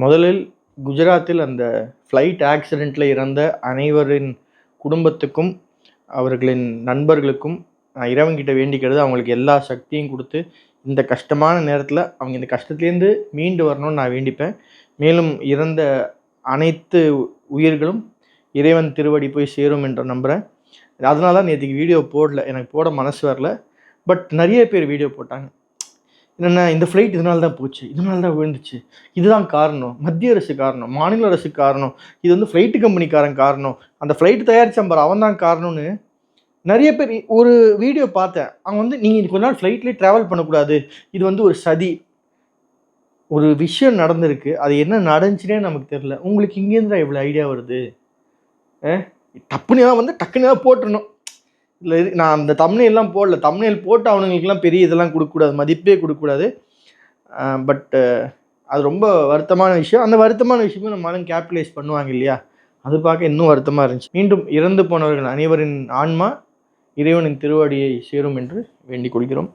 முதலில் குஜராத்தில் அந்த ஃப்ளைட் ஆக்சிடெண்ட்டில் இறந்த அனைவரின் குடும்பத்துக்கும் அவர்களின் நண்பர்களுக்கும் நான் இறைவன்கிட்ட வேண்டிக்கிறது அவங்களுக்கு எல்லா சக்தியும் கொடுத்து இந்த கஷ்டமான நேரத்தில் அவங்க இந்த கஷ்டத்துலேருந்து மீண்டு வரணும்னு நான் வேண்டிப்பேன். மேலும் இறந்த அனைத்து உயிர்களும் இறைவன் திருவடி போய் சேரும் என்று நம்புகிறேன். அதனால தான் நேற்றுக்கு வீடியோ போடல, எனக்கு போட மனசு வரல. பட் நிறைய பேர் வீடியோ போட்டாங்க. என்னென்னா இந்த ஃப்ளைட் இதனால தான் போச்சு, இதனால தான் விழுந்துச்சு, இதுதான் காரணம், மத்திய அரசு காரணம், மாநில அரசு காரணம், இது வந்து ஃப்ளைட்டு கம்பெனிக்காரன் காரணம், அந்த ஃப்ளைட்டு தயாரிச்சம்பர் அவன் தான் காரணம்னு நிறைய பேர். ஒரு வீடியோ பார்த்தேன், அவங்க வந்து நீங்கள் கொஞ்ச நாள் ஃப்ளைட்லேயே ட்ராவல் பண்ணக்கூடாது, இது வந்து ஒரு சதி. ஒரு விஷயம் நடந்திருக்கு, அது என்ன நடந்துச்சுனே நமக்கு தெரில. உங்களுக்கு இங்கேருந்து தான் இவ்வளோ ஐடியா வருது? டப்புனு வந்து டக்குனு போட்டுருணும். இல்லை நான் அந்த தம்ப்நெயில்லாம் போடல, தம்ப்நெயில் போட்டு அவனுங்களுக்குலாம் பெரிய இதெல்லாம் கொடுக்கக்கூடாது, மதிப்பே கொடுக்கக்கூடாது. பட் அது ரொம்ப வருத்தமான விஷயம். அந்த வருத்தமான விஷயமும் நம்ம ஆளுங்க கேபிட்டலைஸ் பண்ணுவாங்க இல்லையா, அது பார்க்க இன்னும் வருத்தமாக இருந்துச்சு. மீண்டும் இறந்து போனவர்கள் அனைவரின் ஆன்மா இறைவனின் திருவடியை சேரும் என்று வேண்டிக் கொள்கிறோம்.